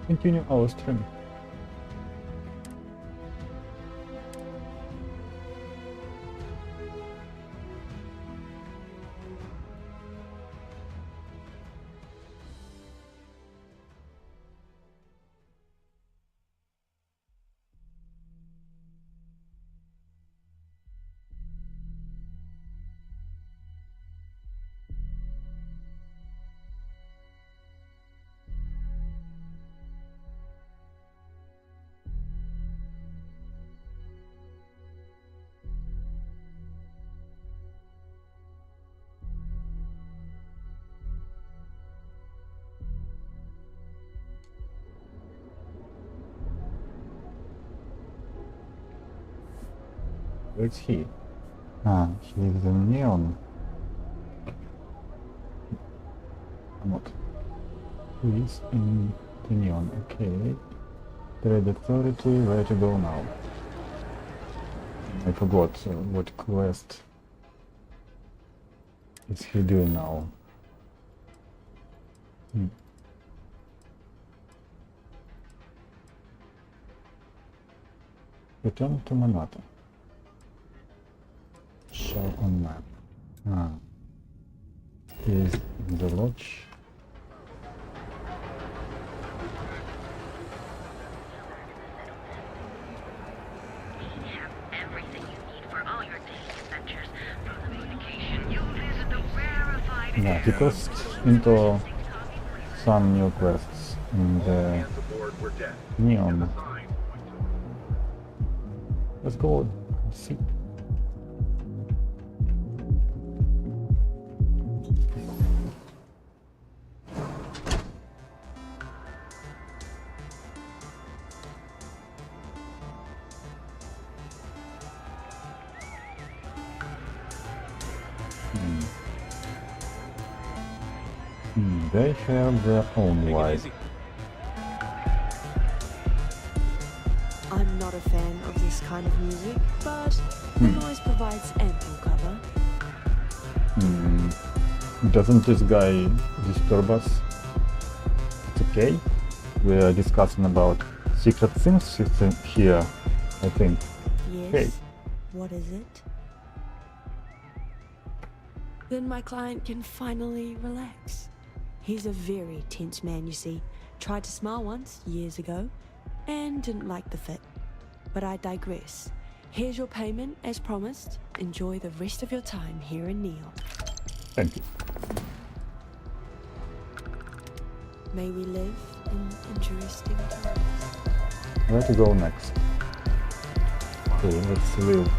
continue our stream. Where's he? Ah, he's in EON. Not. He's in the EON. Okay. Trade authority. Where to go now? I forgot what quest is he doing now. Return to Manhattan. Show on map. Ah. He's in the lodge. Yeah, he crossed into some new quests in the Neon. Let's go see. They have their own life. I'm not a fan of this kind of music, but the noise provides ample cover. Doesn't this guy disturb us? It's okay. We are discussing about secret things here, I think. Yes. Hey. What is it? Then my client can finally relax. He's a very tense man, you see. Tried to smile once, years ago, and didn't like the fit. But I digress. Here's your payment, as promised. Enjoy the rest of your time here in Neon. Thank you. May we live in interesting times. Where to go next? Okay, let's live.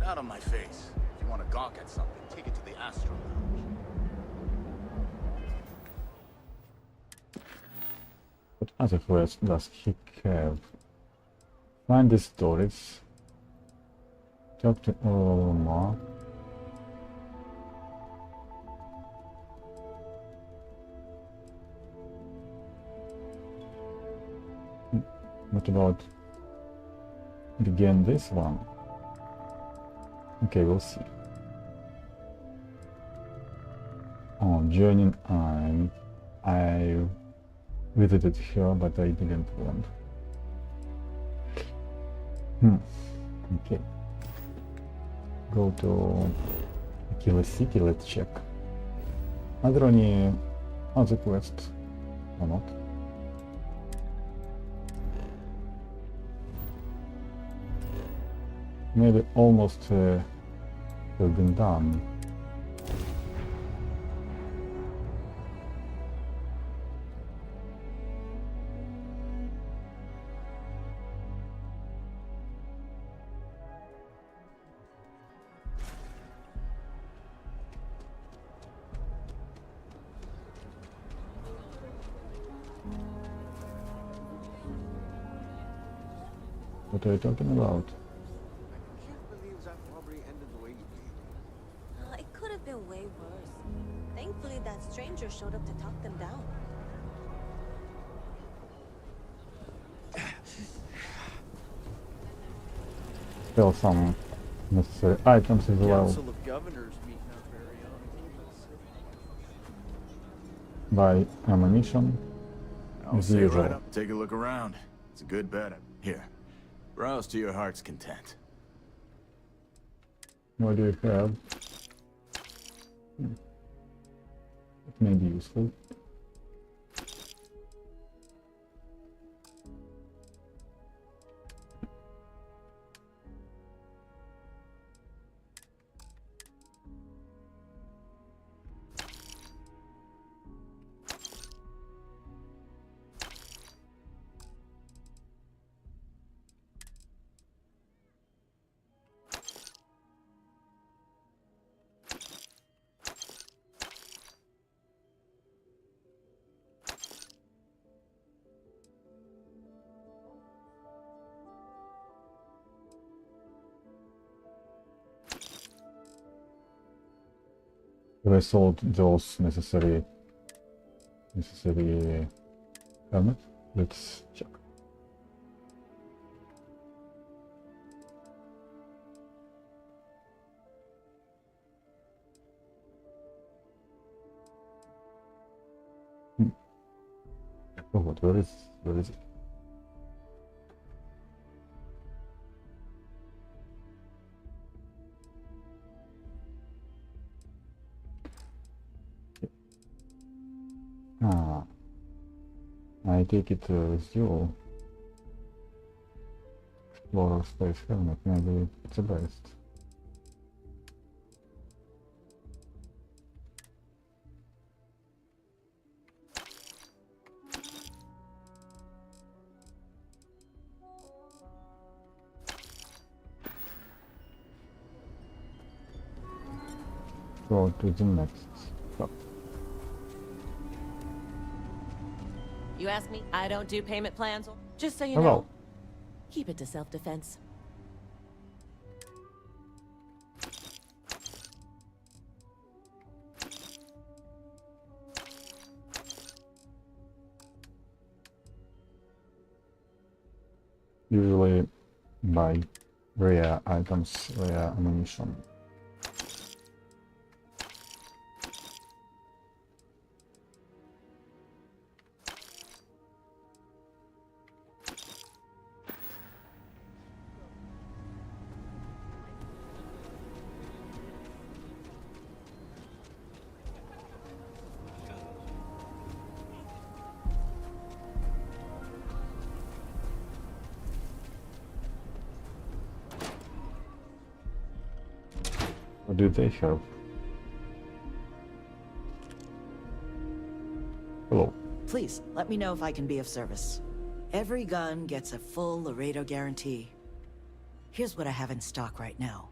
Out on my face. If you want to gawk at something, take it to the Astro Lounge. What other quest does he have? Find the stories. Talk to Olma. What about begin this one? Okay, we'll see. Oh, joining I visited her, but I didn't want. Okay. Go to Killer City, let's check. Are there any other quests or not? Maybe almost have been done. What are you talking about? I can't believe that robbery ended the way you did. It could have been way worse. Thankfully, that stranger showed up to sell some necessary items as well. Council of Governors meeting up very on campus. Buy ammunition I'll as say usual. right up. Take a look around. It's a good bet. Here, browse to your heart's content. What do you have? It may be useful. I sold those necessary helmet. Let's check. Oh, what? Where is it? Ah, I take it with you. Explorer space helmet, maybe it's the best. Go to the next stop. You ask me, I don't do payment plans. Just so you Hello. know, keep it to self-defense. Usually buy rare items, rare ammunition. What do they have? Hello. Please, let me know if I can be of service. Every gun gets a full Laredo guarantee. Here's what I have in stock right now.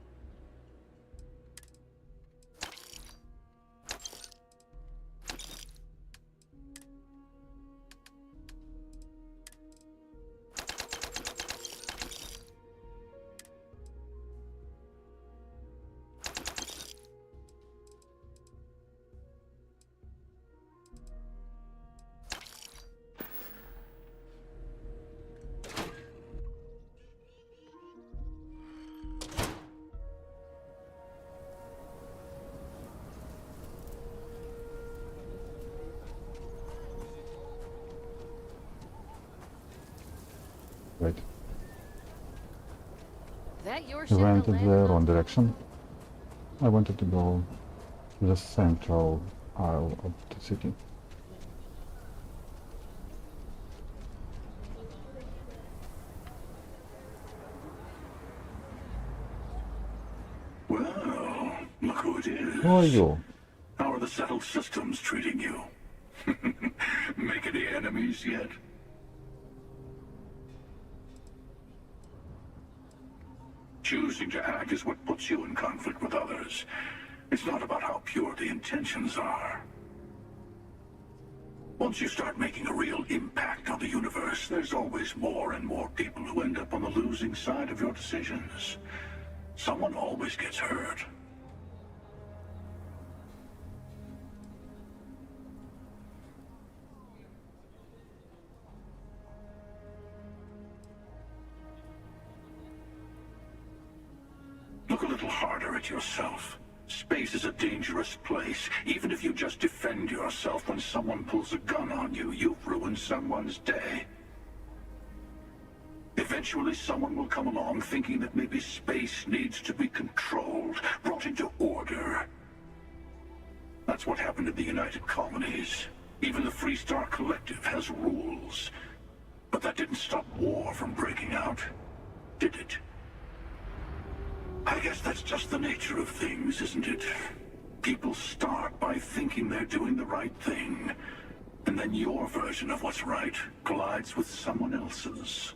Wait. That your I ship went that in the landed wrong on- direction. I wanted to go to the central aisle of the city. Well, look who it is. Who are you? How are the settled systems treating you? Make any enemies yet? Choosing to act is what puts you in conflict with others. It's not about how pure the intentions are. Once you start making a real impact on the universe, there's always more and more people who end up on the losing side of your decisions. Someone always gets hurt. protect yourself. Space is a dangerous place. Even if you just defend yourself when someone pulls a gun on you, you've ruined someone's day. Eventually someone will come along thinking that maybe space needs to be controlled, brought into order. That's what happened in the United Colonies. Even the Freestar Collective has rules. But that didn't stop war from breaking out, did it? I guess that's just the nature of things, isn't it? People start by thinking they're doing the right thing, and then your version of what's right collides with someone else's.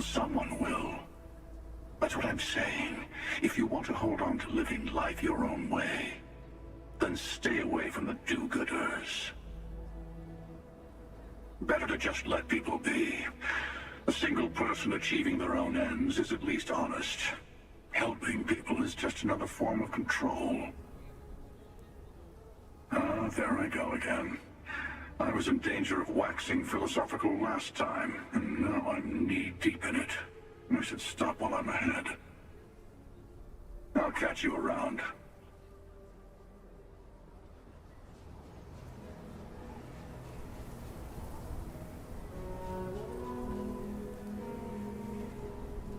Someone will. That's what I'm saying. If you want to hold on to living life your own way, then stay away from the do-gooders. Better to just let people be. A single person achieving their own ends is at least honest. Helping people is just another form of control. Ah, there I go again. I was in danger of waxing philosophical last time, and now I'm knee-deep in it. I should stop while I'm ahead. I'll catch you around.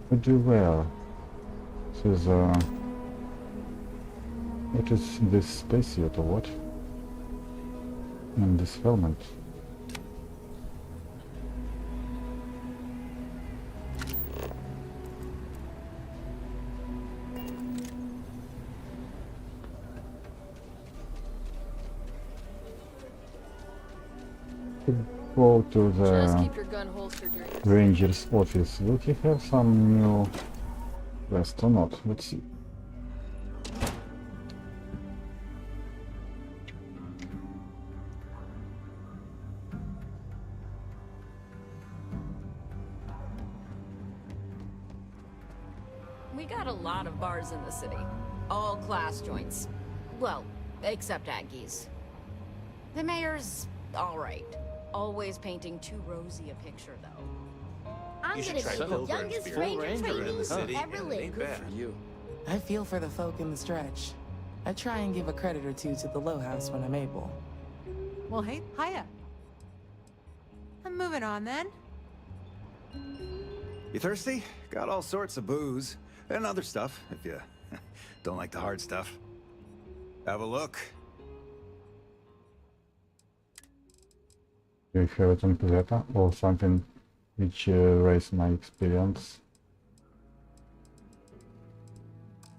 What do you wear? This is what is this spacesuit or what? And this helmet. Go to Just the keep your gun holstered during ranger's office. Will he have some new quest or not? Let's see. We got a lot of bars in the city. All class joints. Well, except Aggie's. The mayor's alright. Always painting too rosy a picture, though. I'm You should gonna try be the Pilgrim's youngest Beard. ranger Ranger in trainee the city, ever and it lived. ain't bad. For you. I feel for the folk in the stretch. I try and give a credit or two to the Low House when I'm able. Well, hey, hiya. I'm moving on then. You thirsty? Got all sorts of booze. And other stuff, if you don't like the hard stuff. Have a look. Do you have it on Plata or something which raise my experience?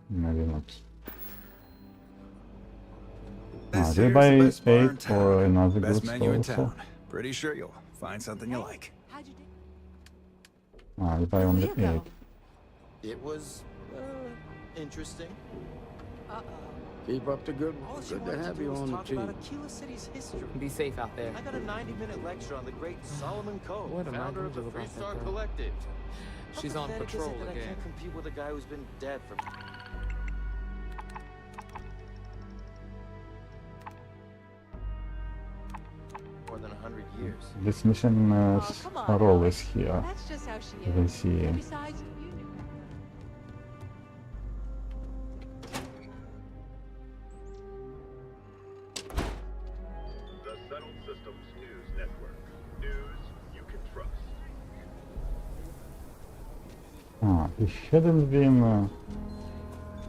Maybe not. This Do you here's buy the best bar in 8 town. or another Best good menu store in also? town. Pretty sure you'll find something you like. How'd you do? You buy only Where'd you 8. go? It was, interesting. Uh-oh. Keep up the good All work. she Good to wanted have do you was on the talk team. about Aquila City's history. Be safe out there. I got a 90-minute lecture on the great Solomon Coe, What am I founder gonna of the do about that Freestar girl? Collective. She's How on pathetic is patrol it that I again. can't compete with a guy who's been dead for more than 100 years. This mission Oh, come on, are always Alex. here. That's just how she You can is. see And besides, you knew. The Settled Systems News Network. News you can trust. He hadn't been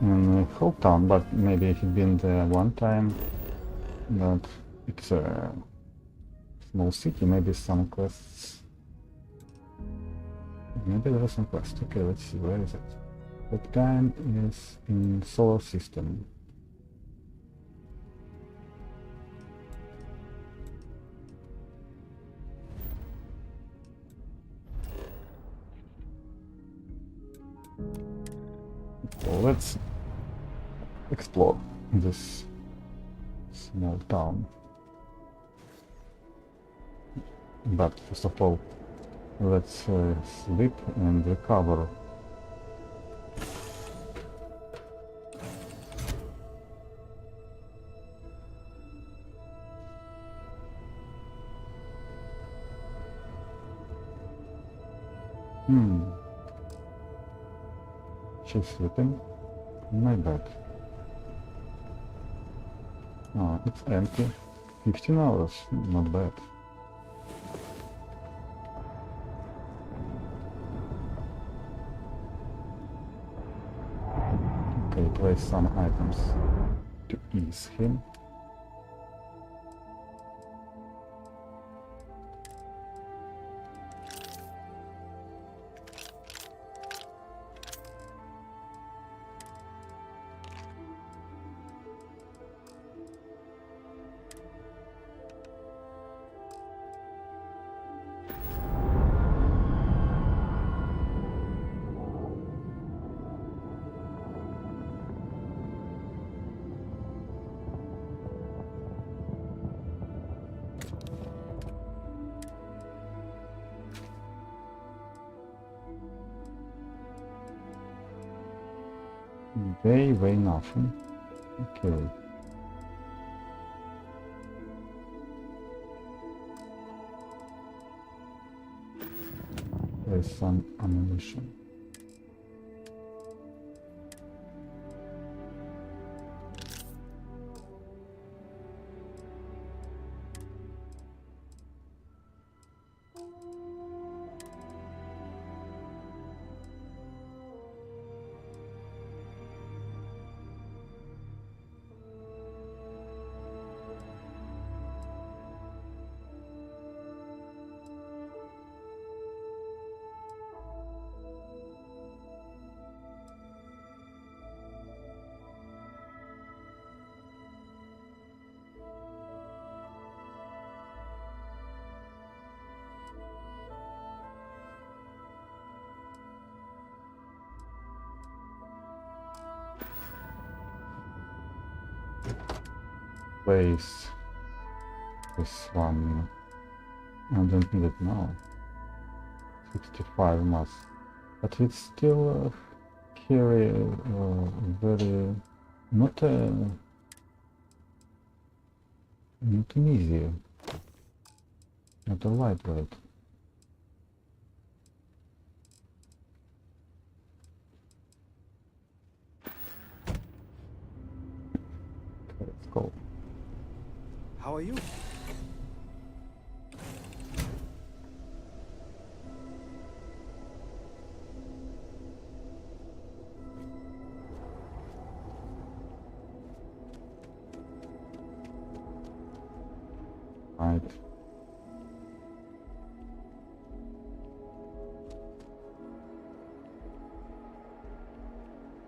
in Hopetown, but maybe he'd been there one time. But it's a small city, maybe some quests. Maybe there are some quests. Okay, let's see, where is it? Hopetown is in solar system. So let's explore this small town. But first of all, Let's sleep and recover. She's sleeping in my bed. Oh, it's empty. 15 hours, not bad. Okay, place some items to ease him. They weigh nothing. Okay. There's some ammunition. Place this one. I don't need it now. 65 mass, but it's still carry very not an easy, not a lightweight. Okay, let's go. How are you? Right.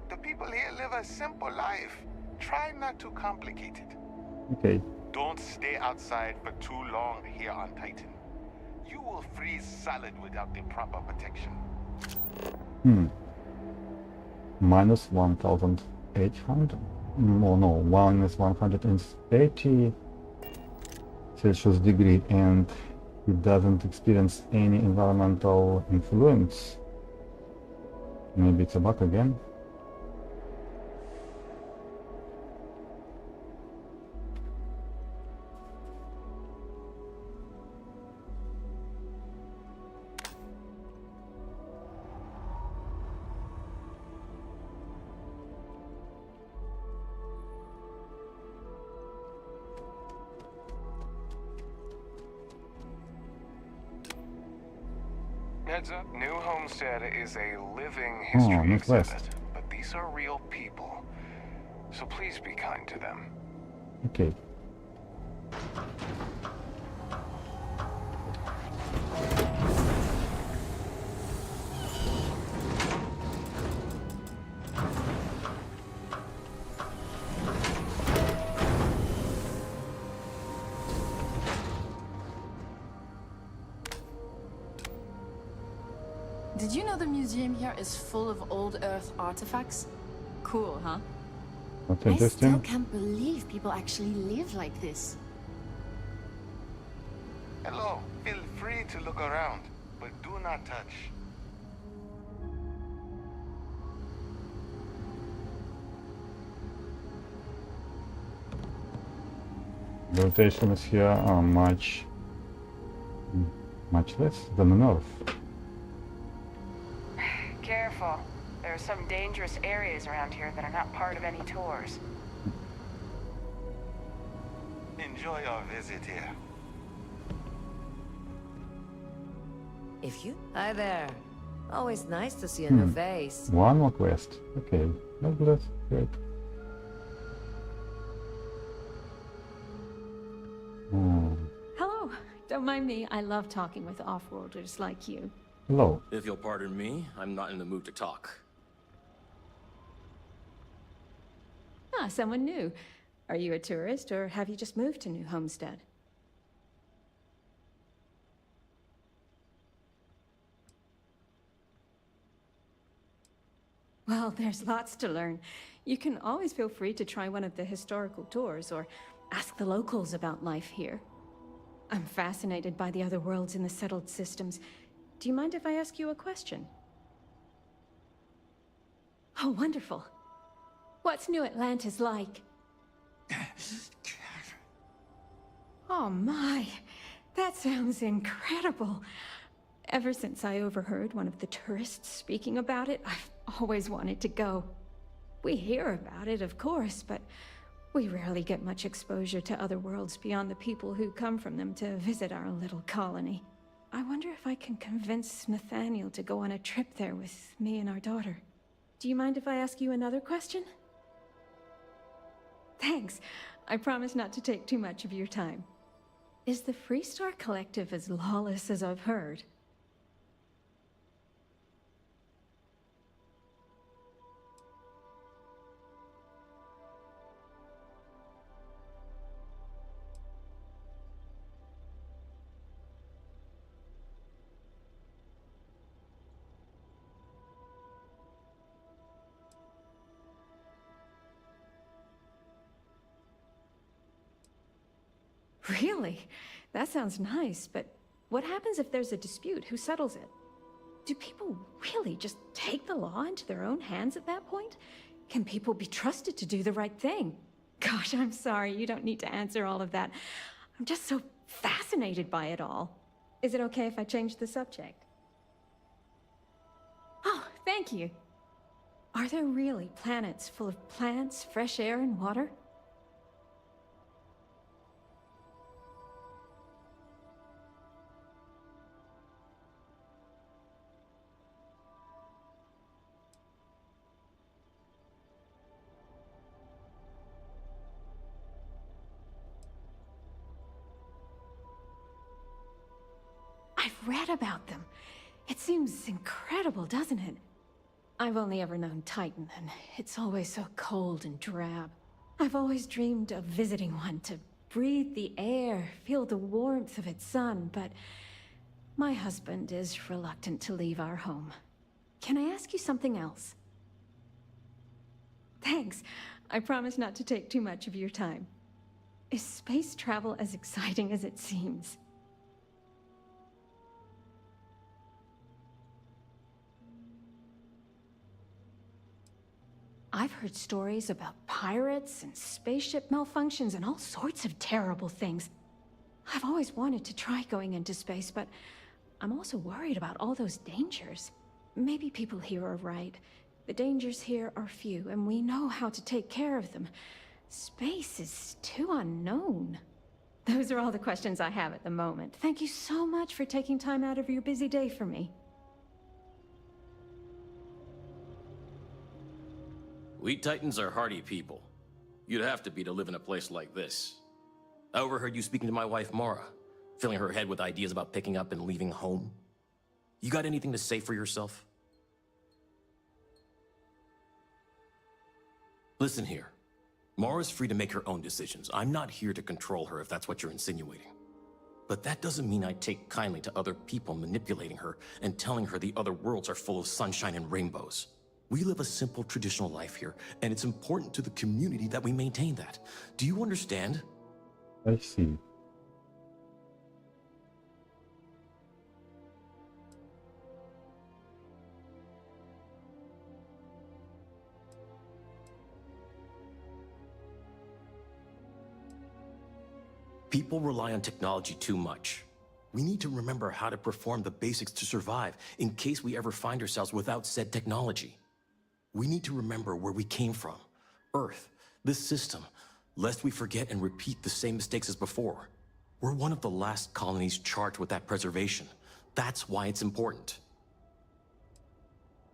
The people here live a simple life. Try not to complicate it. Okay. Don't stay outside for too long here on Titan. You will freeze solid without the proper protection. Minus 1,800. No, minus 180 Celsius degree, and it doesn't experience any environmental influence. Maybe it's a bug again. Heads up, New Homestead is a living history exhibit, but these are real people, so please be kind to them. Okay. Did you know the museum here is full of old Earth artifacts? Cool, huh? That's I still interesting. can't believe people actually live like this. Hello, feel free to look around. but do not touch. Limitations here are much less than on Earth. Careful. There are some dangerous areas around here that are not part of any tours. Enjoy our visit here. If you... Hi there. Always nice to see a new face. One more quest. Okay. That's great. Hello. Don't mind me. I love talking with off-worlders like you. Hello. If you'll pardon me, I'm not in the mood to talk. Ah, someone new. Are you a tourist, or have you just moved to New Homestead? Well, there's lots to learn. You can always feel free to try one of the historical tours, or ask the locals about life here. I'm fascinated by the other worlds in the settled systems. Do you mind if I ask you a question? Oh, wonderful. What's New Atlantis like? Oh my, that sounds incredible. Ever since I overheard one of the tourists speaking about it, I've always wanted to go. We hear about it, of course, but we rarely get much exposure to other worlds beyond the people who come from them to visit our little colony. I wonder if I can convince Nathaniel to go on a trip there with me and our daughter. Do you mind if I ask you another question? Thanks. I promise not to take too much of your time. Is the Freestar Collective as lawless as I've heard? Really? That sounds nice, but what happens if there's a dispute? Who settles it? Do people really just take the law into their own hands at that point? Can people be trusted to do the right thing? Gosh, I'm sorry, you don't need to answer all of that. I'm just so fascinated by it all. Is it okay if I change the subject? Oh, thank you. Are there really planets full of plants, fresh air, and water? I've read about them. It seems incredible, doesn't it? I've only ever known Titan, and it's always so cold and drab. I've always dreamed of visiting one to breathe the air, feel the warmth of its sun, but my husband is reluctant to leave our home. Can I ask you something else? Thanks. I promise not to take too much of your time. Is space travel as exciting as it seems? I've heard stories about pirates and spaceship malfunctions and all sorts of terrible things. I've always wanted to try going into space, but I'm also worried about all those dangers. Maybe people here are right. The dangers here are few, and we know how to take care of them. Space is too unknown. Those are all the questions I have at the moment. Thank you so much for taking time out of your busy day for me. We Titans are hardy people. You'd have to be to live in a place like this. I overheard you speaking to my wife, Mara, filling her head with ideas about picking up and leaving home. You got anything to say for yourself? Listen here. Mara's free to make her own decisions. I'm not here to control her if that's what you're insinuating. But that doesn't mean I take kindly to other people manipulating her and telling her the other worlds are full of sunshine and rainbows. We live a simple, traditional life here, and it's important to the community that we maintain that. Do you understand? I see. People rely on technology too much. We need to remember how to perform the basics to survive in case we ever find ourselves without said technology. We need to remember where we came from, Earth, this system, lest we forget and repeat the same mistakes as before. We're one of the last colonies charged with that preservation. That's why it's important.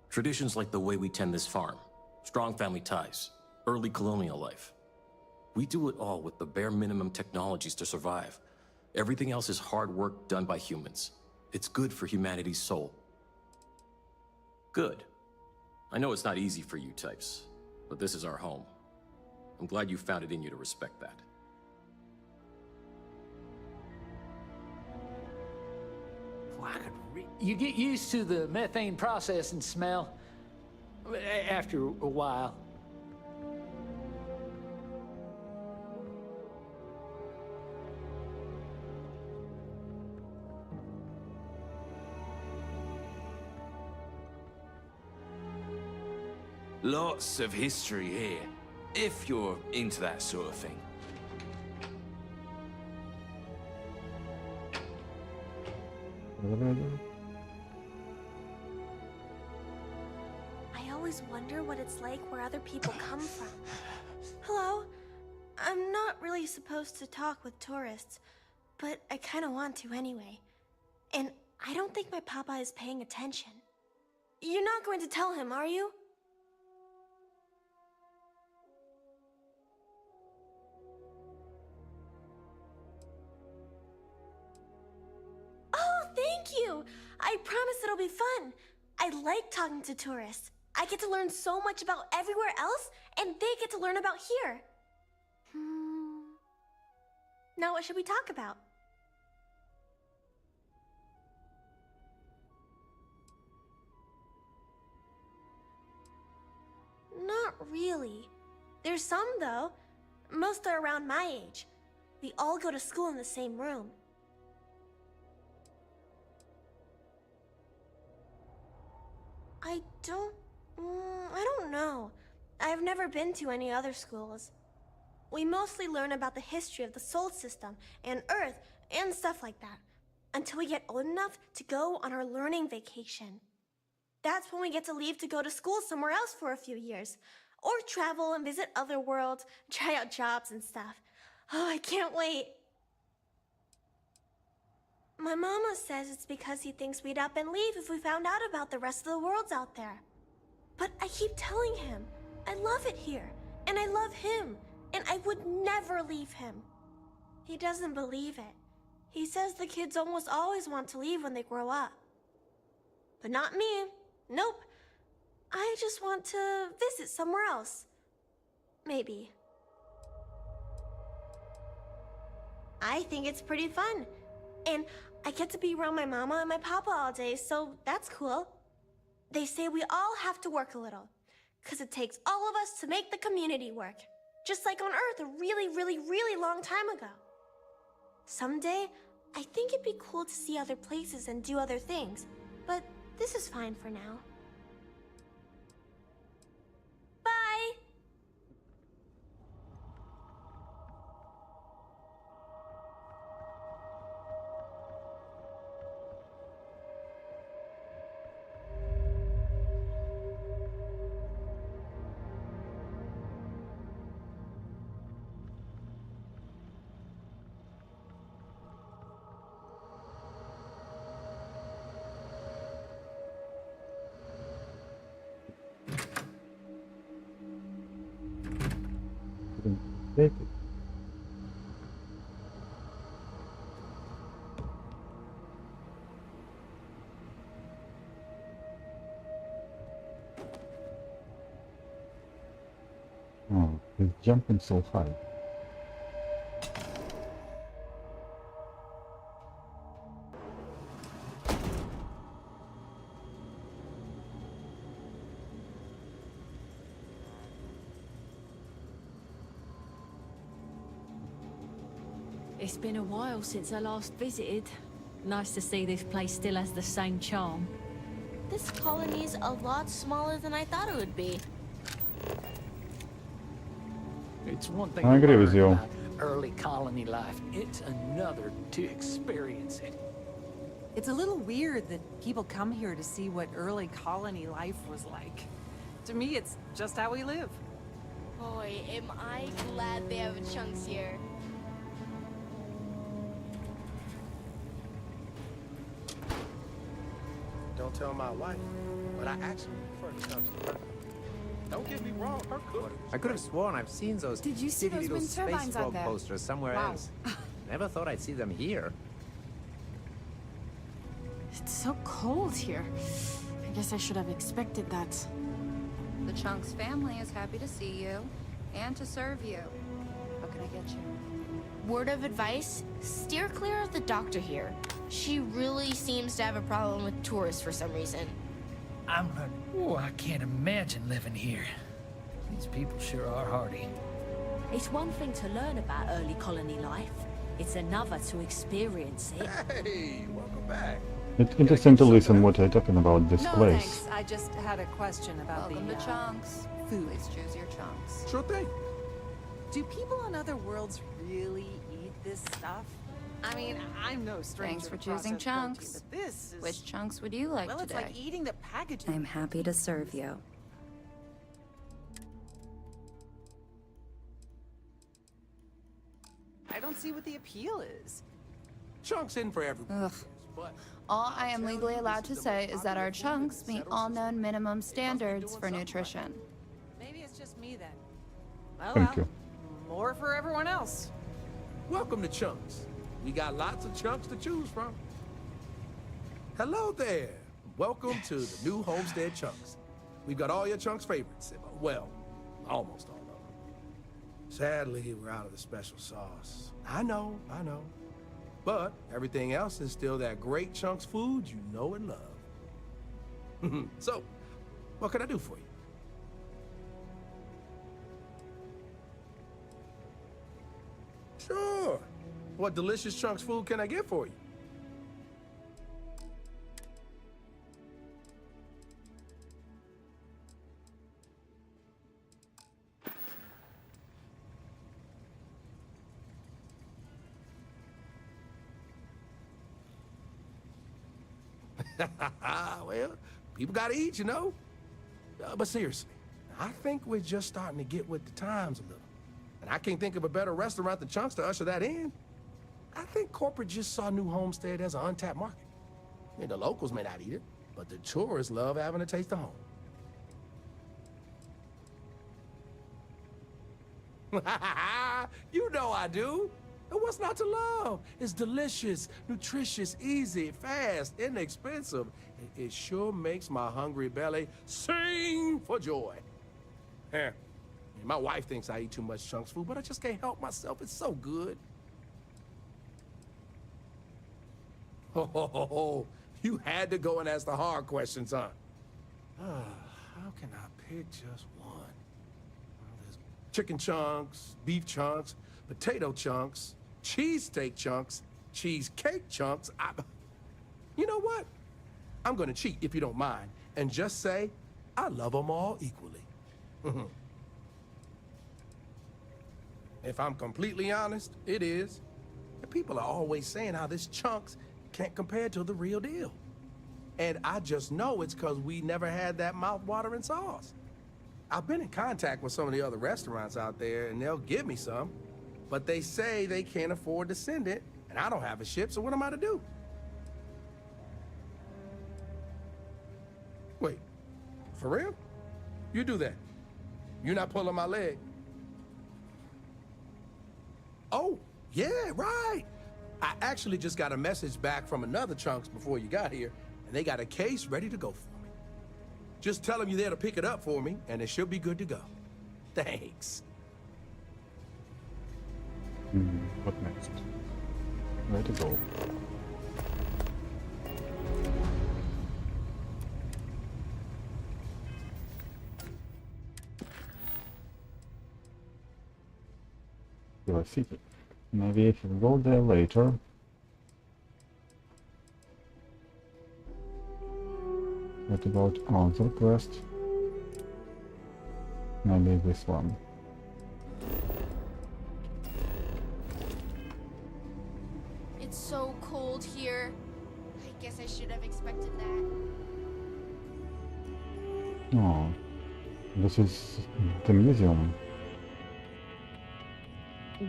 Traditions like the way we tend this farm, strong family ties, early colonial life. We do it all with the bare minimum technologies to survive. Everything else is hard work done by humans. It's good for humanity's soul. Good. I know it's not easy for you types, but this is our home. I'm glad you found it in you to respect that. You get used to the methane processing smell after a while. Lots of history here, if you're into that sort of thing. I always wonder what it's like where other people come from. Hello? I'm not really supposed to talk with tourists, but I kind of want to anyway. And I don't think my papa is paying attention. You're not going to tell him, are you? Oh, thank you! I promise it'll be fun. I like talking to tourists. I get to learn so much about everywhere else, and they get to learn about here. Now what should we talk about? Not really. There's some, though. Most are around my age. We all go to school in the same room. I don't know. I've never been to any other schools. We mostly learn about the history of the Sol system and Earth and stuff like that, until we get old enough to go on our learning vacation. That's when we get to leave to go to school somewhere else for a few years, or travel and visit other worlds, try out jobs and stuff. Oh, I can't wait. My mama says it's because he thinks we'd up and leave if we found out about the rest of the worlds out there. But I keep telling him, I love it here, and I love him, and I would never leave him. He doesn't believe it. He says the kids almost always want to leave when they grow up. But not me. Nope. I just want to visit somewhere else. Maybe. I think it's pretty fun. And I get to be around my mama and my papa all day, so that's cool. They say we all have to work a little, 'cause it takes all of us to make the community work. Just like on Earth a really, really, really long time ago. Someday, I think it'd be cool to see other places and do other things, but this is fine for now. Bye! Take it. Oh, he's jumping so high. It's been a while since I last visited. Nice to see this place still has the same charm. This colony's a lot smaller than I thought it would be. It's one thing I agree to with learn you. about early colony life. It's another to experience it. It's a little weird that people come here to see what early colony life was like. To me, it's just how we live. Boy, am I glad they have chunks here. Don't tell my wife, but I actually prefer the chunks to her. Don't get me wrong, her cook. I could have sworn I've seen those Did you see shitty those little wind space turbines out frog there? posters somewhere Wow. else. Never thought I'd see them here. It's so cold here. I guess I should have expected that. The Chunks family is happy to see you and to serve you. What can I get you? Word of advice, steer clear of the doctor here. She really seems to have a problem with tourists for some reason. I can't imagine living here. These people sure are hardy. It's one thing to learn about early colony life. It's another to experience it. Hey, welcome back. It's interesting to listen what they're talking about this No, place. thanks. I just had a question about Welcome the to Chunks. food. Please choose your chunks. Sure thing. Do people on other worlds really eat this stuff? I mean, I'm no stranger Thanks for to choosing processed protein, Chunks. but this is... Which chunks would you like well, today? it's like eating the packaging. I'm happy to serve you. I don't see what the appeal is. Chunks in for everyone. Ugh. But All I am legally allowed to say is that our chunks meet all known minimum standards for nutrition. Maybe it's just me then. Oh Thank well, you. more for everyone else. welcome to Chunks. We got lots of chunks to choose from. Hello there. Welcome to the new Homestead Chunks. We've got all your chunks' favorites. Well, almost all of them. Sadly, we're out of the special sauce. I know. But everything else is still that great chunks food you know and love. So, what can I do for you? Sure. What delicious chunks food can I get for you? Well, people gotta eat, you know? But seriously, I think we're just starting to get with the times a little. And I can't think of a better restaurant than Chunks to usher that in. I think corporate just saw New Homestead as an untapped market. I mean, the locals may not eat it, but the tourists love having a taste of home. You know I do. And what's not to love? It's delicious, nutritious, easy, fast, inexpensive. It sure makes my hungry belly sing for joy. My wife thinks I eat too much Chunks food, but I just can't help myself. It's so good. Oh, you had to go and ask the hard questions, huh? How can I pick just one? Well, there's chicken chunks, beef chunks, potato chunks, cheesesteak chunks, cheesecake chunks. You know what? I'm gonna cheat if you don't mind, and just say I love them all equally. If I'm completely honest, it is. The people are always saying how this Chunks can't compare to the real deal. And I just know it's because we never had that mouth-watering sauce. I've been in contact with some of the other restaurants out there, and they'll give me some. But they say they can't afford to send it, and I don't have a ship, so what am I to do? Wait, for real? You do that. You're not pulling my leg. Oh, yeah, right. I actually just got a message back from another Chunks before you got here, and they got a case ready to go for me. Just tell them you're there to pick it up for me, and it should be good to go. Thanks. What next? Where to go? Your city. Maybe if you go there later. What about other quest? Maybe this one. It's so cold here. I guess I should have expected that. Oh, this is the museum.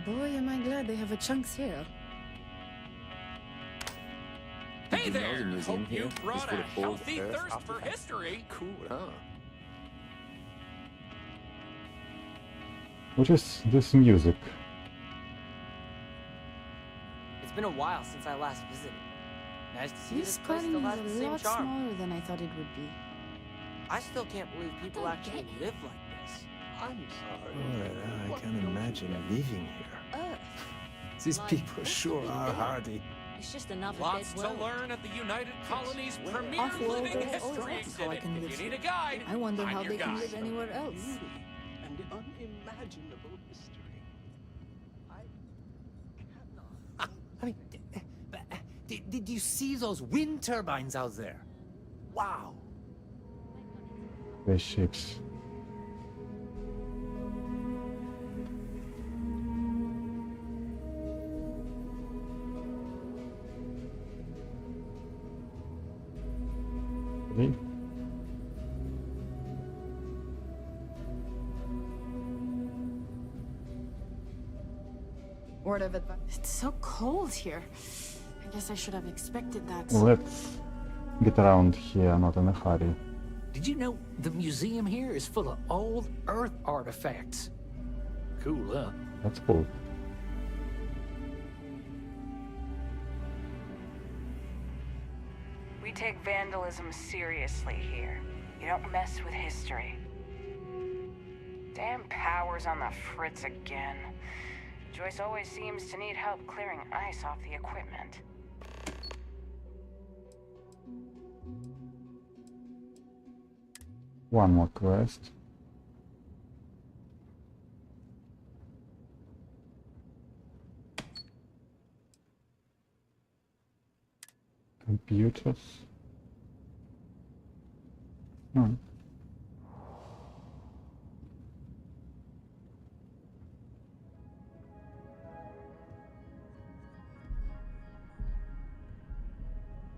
Boy, am I glad they have a chunks here. Hey there! The museum Hope you here brought is a full of old healthy Earth thirst for artifacts. history. Cool, huh? What is this music? It's been a while since I last visited. Nice to see This this place still has colony the is a same lot charm. smaller than I thought it would be. I still can't believe people actually live like this. I'm sorry. I can't imagine living here. These people sure are hardy. It's just another Lots dead to world. learn at the United Colony's premier Off-world living is always history that's how I exhibit. can If live you need a here. guide, I wonder I'm how your they can guide. live anywhere else. And unimaginable history. I mean, did you see those wind turbines out there? Wow. Spaceships. Really? Word of advice. It's so cold here. I guess I should have expected that. Let's get around here, not in a hurry. Did you know the museum here is full of old Earth artifacts? Cool, huh? That's cool. We take vandalism seriously here. You don't mess with history. Damn power's on the fritz again. Joyce always seems to need help clearing ice off the equipment. One more quest. Computers. Hmm.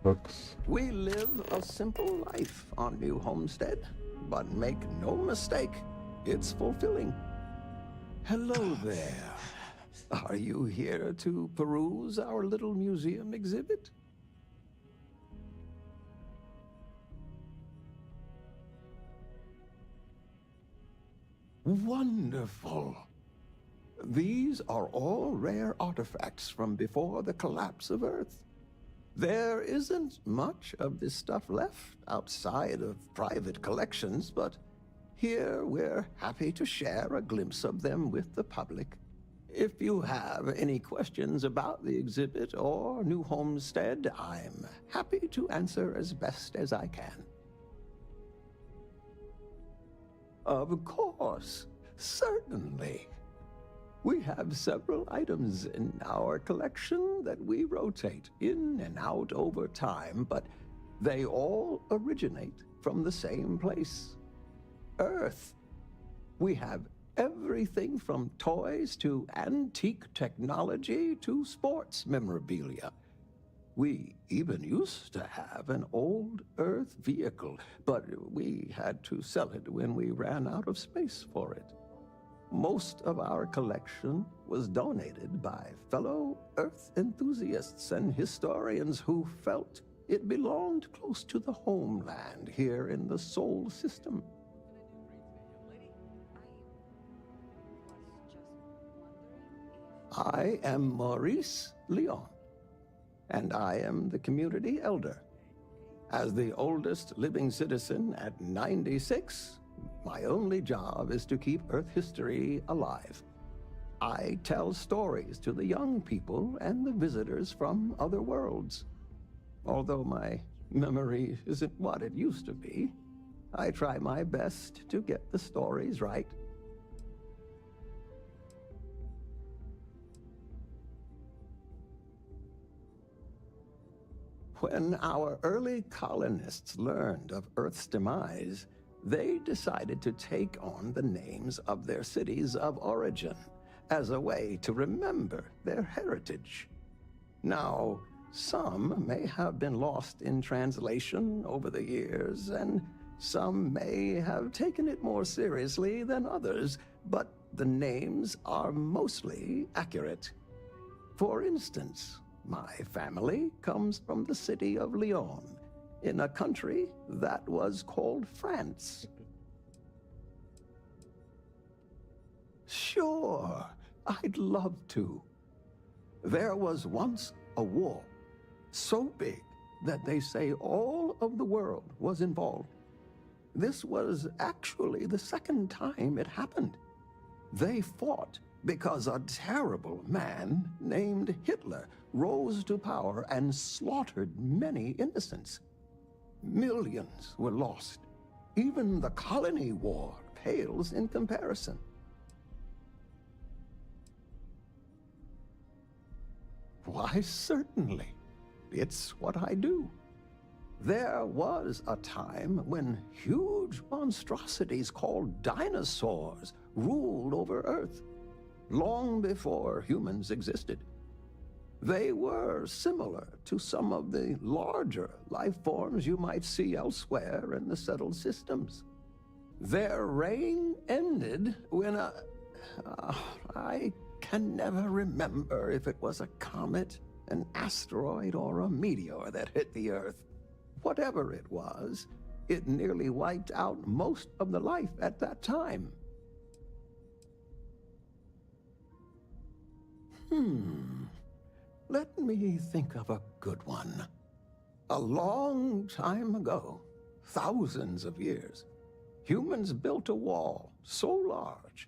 Books. We live a simple life on New Homestead, but make no mistake, it's fulfilling. Hello there. Are you here to peruse our little museum exhibit? Wonderful. These are all rare artifacts from before the collapse of Earth. There isn't much of this stuff left outside of private collections, but here we're happy to share a glimpse of them with the public. If you have any questions about the exhibit or New Homestead, I'm happy to answer as best as I can. Of course, certainly. We have several items in our collection that we rotate in and out over time, but they all originate from the same place, Earth. We have everything from toys to antique technology to sports memorabilia. We even used to have an old Earth vehicle, but we had to sell it when we ran out of space for it. Most of our collection was donated by fellow Earth enthusiasts and historians who felt it belonged close to the homeland here in the Sol system. I am Maurice Leon, and I am the community elder. As the oldest living citizen at 96, my only job is to keep Earth history alive. I tell stories to the young people and the visitors from other worlds. Although my memory isn't what it used to be, I try my best to get the stories right. When our early colonists learned of Earth's demise, they decided to take on the names of their cities of origin as a way to remember their heritage. Now, some may have been lost in translation over the years, and some may have taken it more seriously than others, but the names are mostly accurate. For instance, my family comes from the city of Lyon, in a country that was called France. Sure, I'd love to. There was once a war, so big that they say all of the world was involved. This was actually the second time it happened. They fought because a terrible man named Hitler rose to power and slaughtered many innocents. Millions were lost. Even the colony war pales in comparison. Why, certainly. It's what I do. There was a time when huge monstrosities called dinosaurs ruled over Earth, long before humans existed. They were similar to some of the larger life forms you might see elsewhere in the settled systems. Their reign ended when I can never remember if it was a comet, an asteroid, or a meteor that hit the Earth. Whatever it was, it nearly wiped out most of the life at that time. Let me think of a good one. A long time ago, thousands of years, humans built a wall so large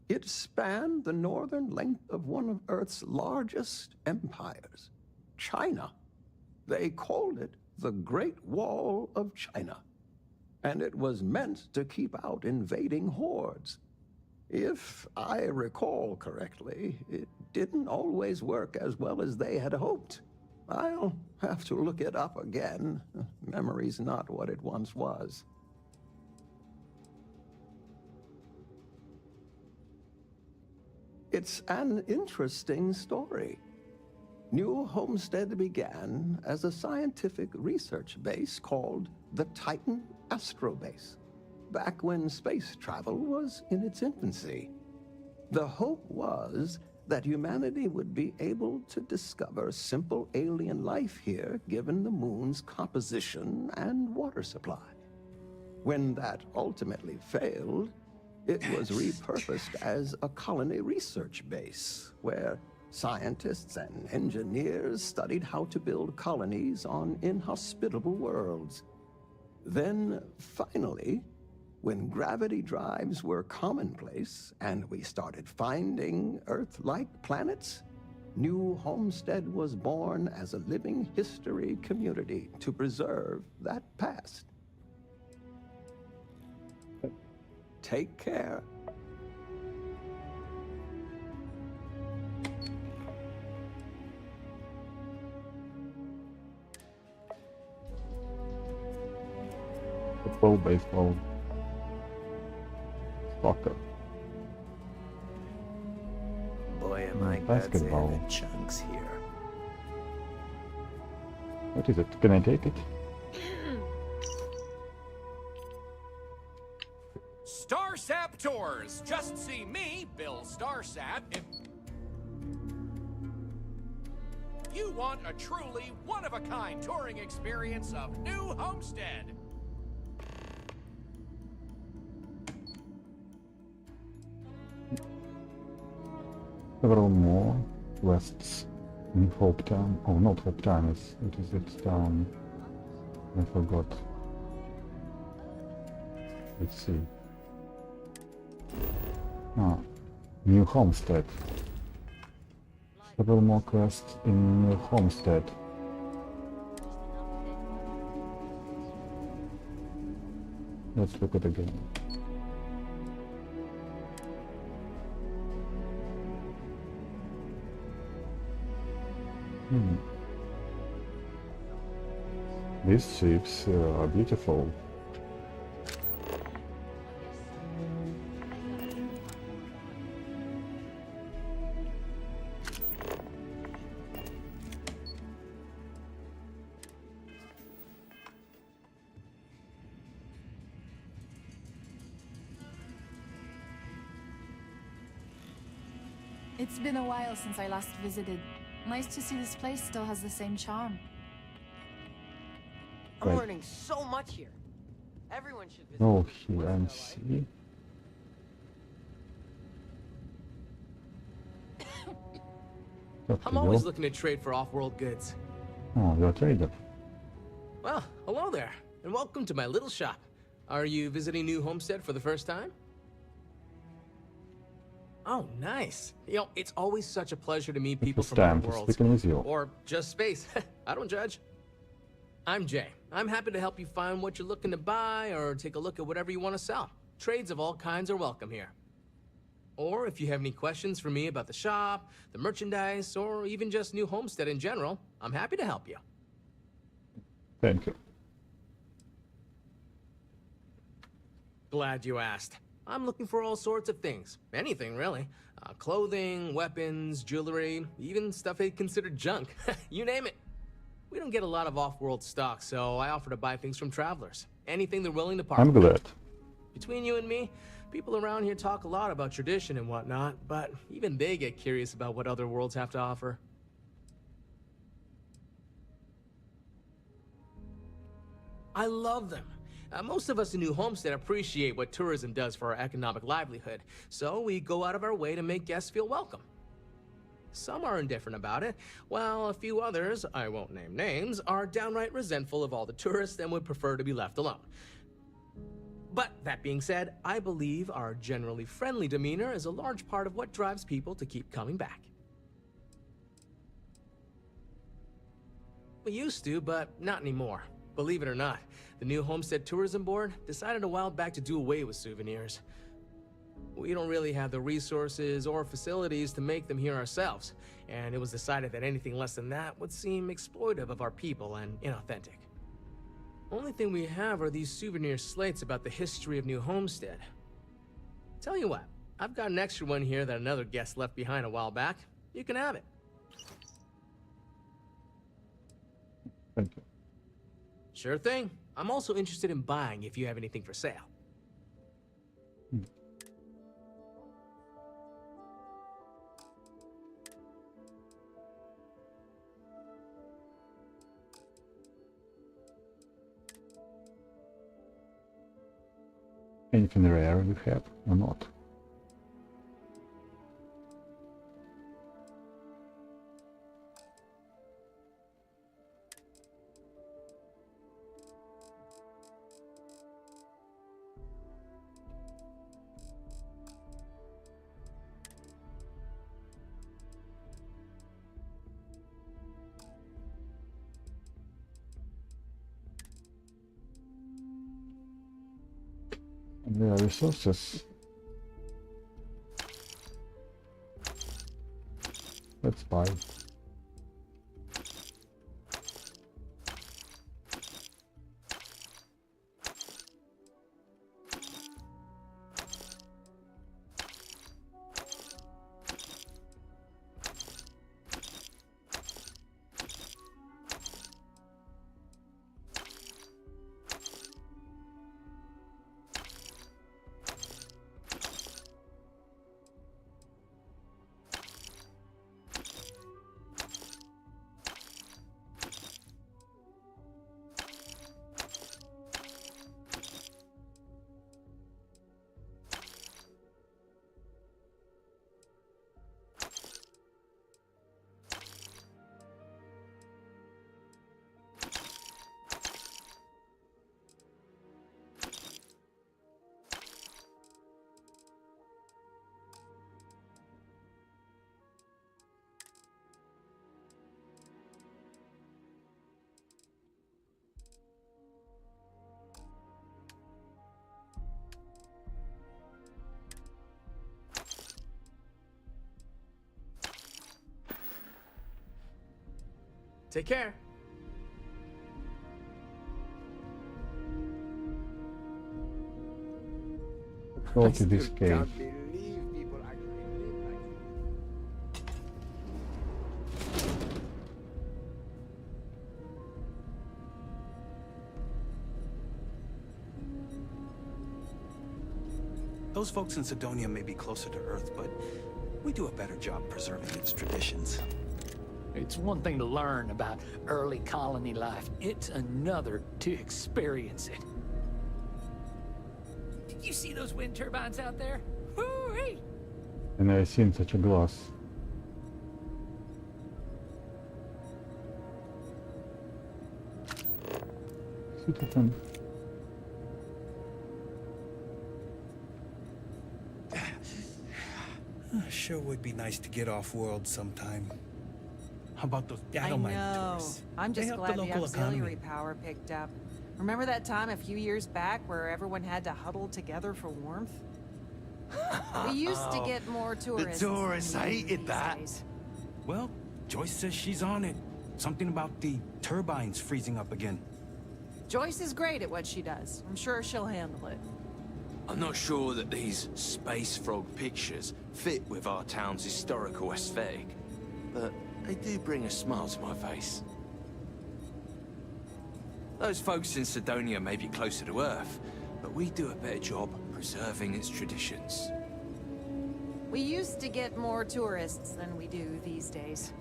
it spanned the northern length of one of Earth's largest empires, China. They called it the Great Wall of China, and it was meant to keep out invading hordes. If I recall correctly, it didn't always work as well as they had hoped. I'll have to look it up again. Memory's not what it once was. It's an interesting story. New Homestead began as a scientific research base called the Titan Astrobase, back when space travel was in its infancy. The hope was that humanity would be able to discover simple alien life here given the moon's composition and water supply. When that ultimately failed, it was repurposed as a colony research base, where scientists and engineers studied how to build colonies on inhospitable worlds. Then, finally, when gravity drives were commonplace and we started finding Earth-like planets, New Homestead was born as a living history community to preserve that past. Take care. Football, baseball, soccer. Boy, am I glad they have the chunks here. What is it? Can I take it? Starsap Tours. Just see me, Bill Starsap, if you want a truly one-of-a-kind touring experience of New Homestead. Several more quests in Hope Town. Oh, not Hope Town, it is its town. I forgot. Let's see. Ah, New Homestead. Several more quests in New Homestead. Let's look at it again. These ships are beautiful. It's been a while since I last visited. Nice to see this place still has the same charm. I'm learning so much here. Everyone should visit. Oh, here and see. I'm always looking to trade for off-world goods. Oh, you're a trader. Well, hello there, and welcome to my little shop. Are you visiting New Homestead for the first time? Oh, nice. You know, it's always such a pleasure to meet people from other worlds. Or just space. I don't judge. I'm Jay. I'm happy to help you find what you're looking to buy or take a look at whatever you want to sell. Trades of all kinds are welcome here. Or if you have any questions for me about the shop, the merchandise, or even just New Homestead in general, I'm happy to help you. Thank you. Glad you asked. I'm looking for all sorts of things. Anything, really. Clothing, weapons, jewelry, even stuff they consider junk. You name it. We don't get a lot of off-world stock, so I offer to buy things from travelers. Anything they're willing to part I'm with. glad. Between you and me, people around here talk a lot about tradition and whatnot, but even they get curious about what other worlds have to offer. I love them. Most of us in New Homestead appreciate what tourism does for our economic livelihood, so we go out of our way to make guests feel welcome. Some are indifferent about it, while a few others, I won't name names, are downright resentful of all the tourists and would prefer to be left alone. But that being said, I believe our generally friendly demeanor is a large part of what drives people to keep coming back. We used to, but not anymore. Believe it or not, the New Homestead Tourism Board decided a while back to do away with souvenirs. We don't really have the resources or facilities to make them here ourselves, and it was decided that anything less than that would seem exploitive of our people and inauthentic. Only thing we have are these souvenir slates about the history of New Homestead. Tell you what, I've got an extra one here that another guest left behind a while back. You can have it. Thank you. Sure thing. I'm also interested in buying if you have anything for sale. Anything rare you have or not? There are resources. Let's buy. Take care. Let's go to this cave. Those folks in Sidonia may be closer to Earth, but we do a better job preserving its traditions. It's one thing to learn about early colony life. It's another to experience it. Did you see those wind turbines out there? Hooray! And I've seen such a glass. Citizen. Sure would be nice to get off-world sometime. How about those dynamite tours? I'm They just help glad the the local auxiliary economy. power picked up. Remember that time a few years back where everyone had to huddle together for warmth? We used to get more tourists. The tourists than we do hated these that. days. Well, Joyce says she's on it. Something about the turbines freezing up again. Joyce is great at what she does. I'm sure she'll handle it. I'm not sure that these space frog pictures fit with our town's historical aesthetic, but they do bring a smile to my face. Those folks in Sidonia may be closer to Earth, but we do a better job preserving its traditions. We used to get more tourists than we do these days.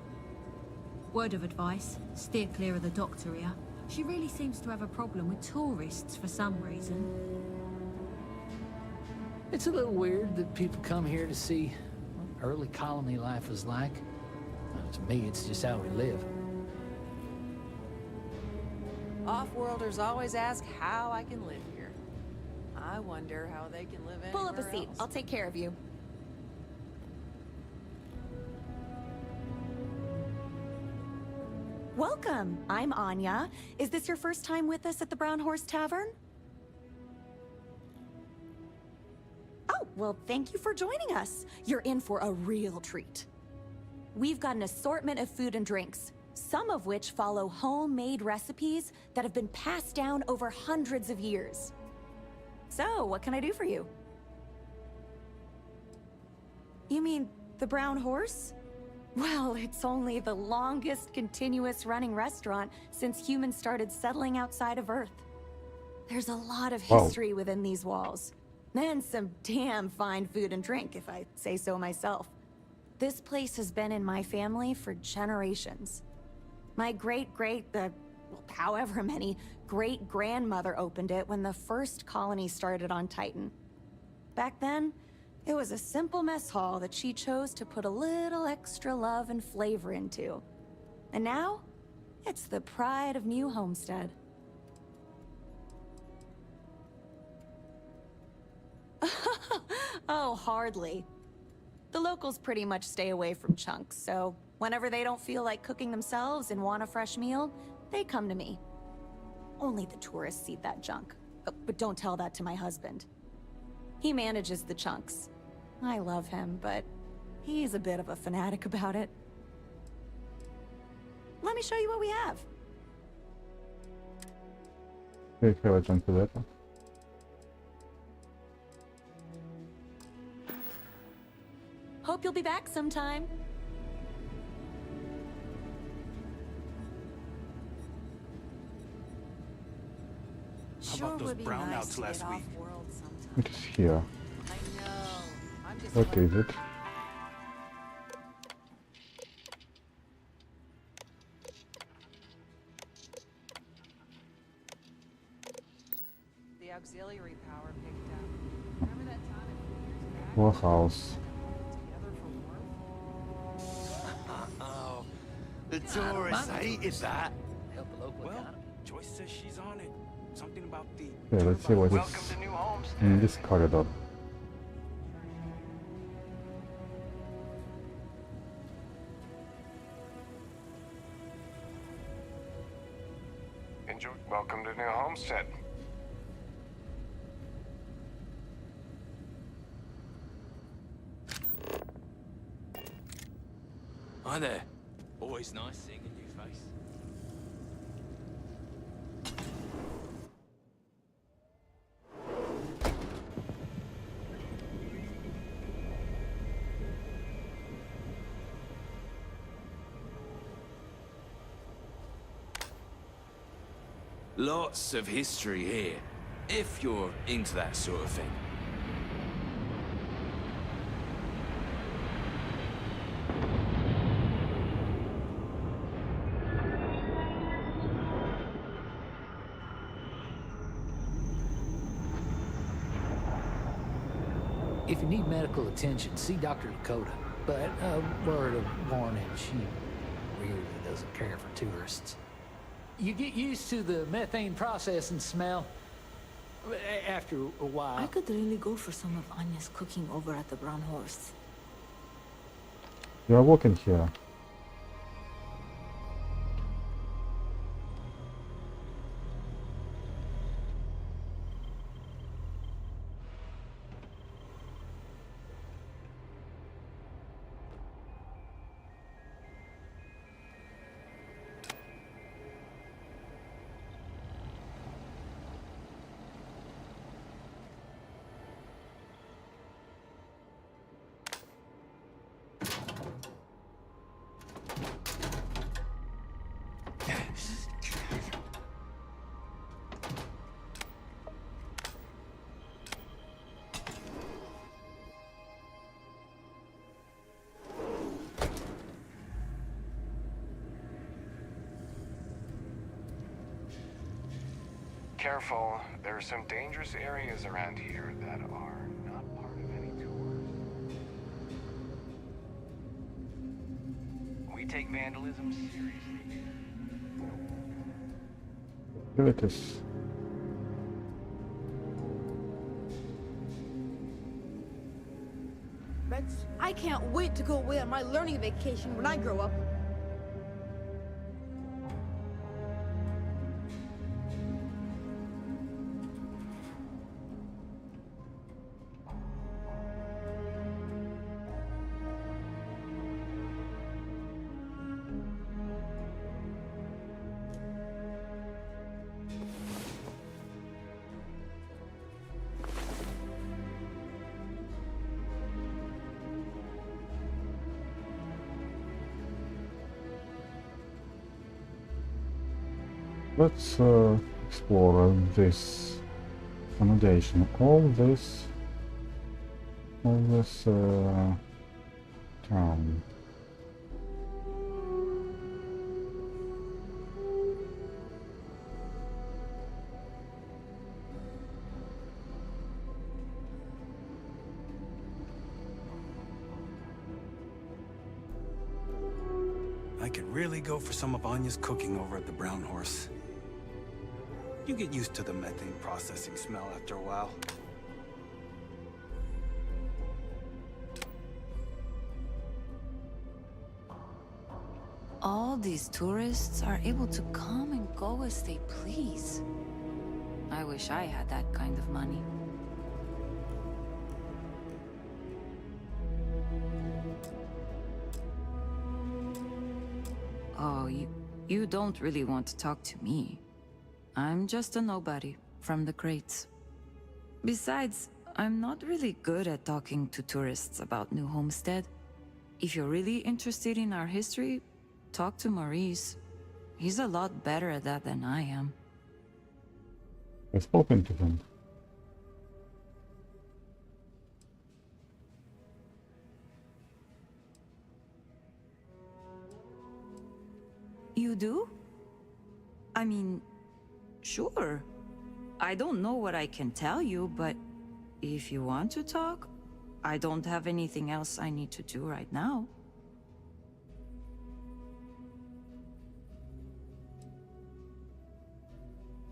Word of advice, steer clear of the Doctoria. She really seems to have a problem with tourists for some reason. It's a little weird that people come here to see what early colony life was like. Well, to me, it's just how we live. Off-worlders always ask how I can live here. I wonder how they can live anywhere Pull up a seat. else. I'll take care of you. Welcome. I'm Anya. Is this your first time with us at the Brown Horse Tavern? Oh, well, thank you for joining us. You're in for a real treat. We've got an assortment of food and drinks, some of which follow homemade recipes that have been passed down over hundreds of years. So, what can I do for you? You mean the Brown Horse? Well, it's only the longest continuous running restaurant since humans started settling outside of Earth. There's a lot of history within these walls. And some damn fine food and drink, if I say so myself. This place has been in my family for generations. My however many, great-grandmother opened it when the first colony started on Titan. Back then, it was a simple mess hall that she chose to put a little extra love and flavor into. And now, it's the pride of New Homestead. Oh, hardly. The locals pretty much stay away from chunks, so whenever they don't feel like cooking themselves and want a fresh meal, they come to me. Only the tourists eat that junk. But don't tell that to my husband. He manages the chunks. I love him, but he's a bit of a fanatic about it. Let me show you what we have. Okay, have a chunk of that. Hope you'll be back sometime. How about those brownouts last week? It is here. I know. I'm just What is it? The auxiliary power picked up. Remember that time a few years back? War house. Together for warmth? Oh, the tourists hated that. Help the local economy. Joyce says she's on it. Something about the... Okay, let's see what Welcome is to New Homestead. in this corridor. Enjoy. Welcome to New Homestead. Hi there. Always nice seeing a new face. Lots of history here, if you're into that sort of thing. If you need medical attention, see Dr. Dakota. But a word of warning, she really doesn't care for tourists. You get used to the methane processing smell after a while. I could really go for some of Anya's cooking over at the Brown Horse. You are walking here. Careful, there are some dangerous areas around here that are not part of any tours. We take vandalism seriously. Here it is. I can't wait to go away on my learning vacation when I grow up. Let's explore this accommodation. All this town. I could really go for some of Anya's cooking over at the Brown Horse. You get used to the methane processing smell after a while. All these tourists are able to come and go as they please. I wish I had that kind of money. Oh, you don't really want to talk to me. I'm just a nobody from the crates. Besides, I'm not really good at talking to tourists about New Homestead. If you're really interested in our history, talk to Maurice. He's a lot better at that than I am. I've spoken to him. You do? I mean, sure. I don't know what I can tell you, but if you want to talk, I don't have anything else I need to do right now.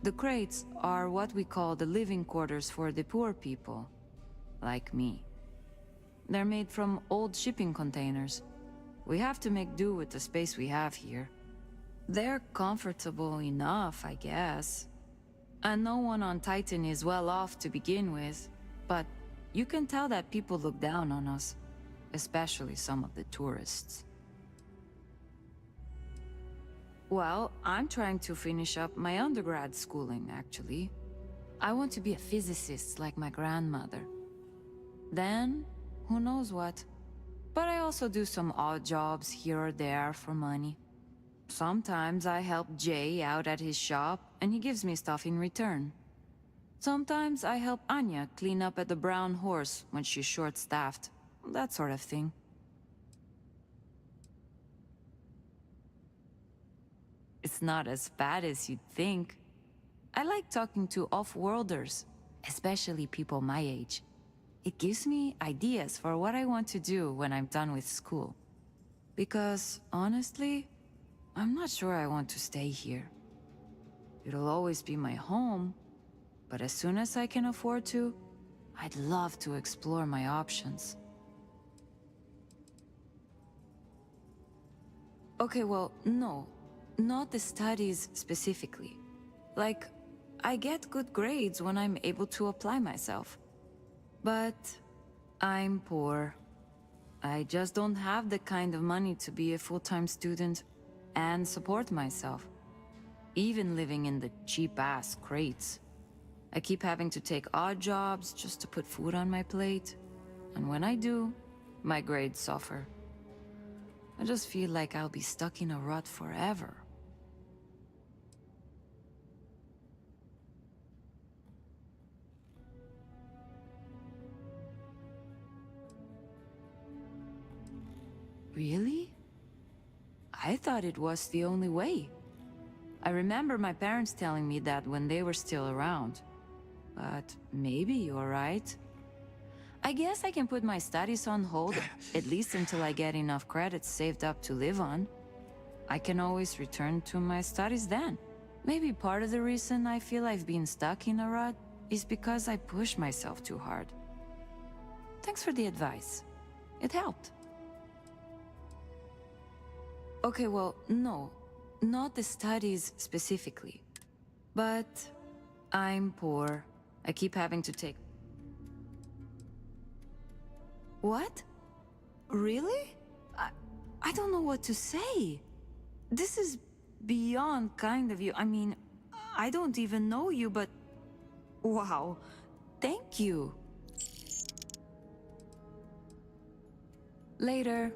The crates are what we call the living quarters for the poor people, like me. They're made from old shipping containers. We have to make do with the space we have here. They're comfortable enough, I guess. And no one on Titan is well off to begin with, but you can tell that people look down on us, especially some of the tourists. Well, I'm trying to finish up my undergrad schooling, actually. I want to be a physicist like my grandmother. Then, who knows what. But I also do some odd jobs here or there for money. Sometimes I help Jay out at his shop, and he gives me stuff in return. Sometimes I help Anya clean up at the Brown Horse when she's short-staffed. That sort of thing. It's not as bad as you'd think. I like talking to off-worlders, especially people my age. it gives me ideas for what I want to do when I'm done with school. Because, honestly, I'm not sure I want to stay here. It'll always be my home, but as soon as I can afford to, I'd love to explore my options. Okay, well, no. Not the studies specifically. Like, I get good grades when I'm able to apply myself. But I'm poor. I just don't have the kind of money to be a full-time student and support myself. Even living in the cheap-ass crates. I keep having to take odd jobs just to put food on my plate. And when I do, my grades suffer. I just feel like I'll be stuck in a rut forever. Really? I thought it was the only way. I remember my parents telling me that when they were still around. But maybe you're right. I guess I can put my studies on hold, at least until I get enough credits saved up to live on. I can always return to my studies then. Maybe part of the reason I feel I've been stuck in a rut is because I push myself too hard. Thanks for the advice. It helped. Okay, well, no. Not the studies specifically. But I'm poor. I keep having to take... What? Really? I don't know what to say. This is beyond kind of you. I mean, I don't even know you, but... Wow. Thank you. Later.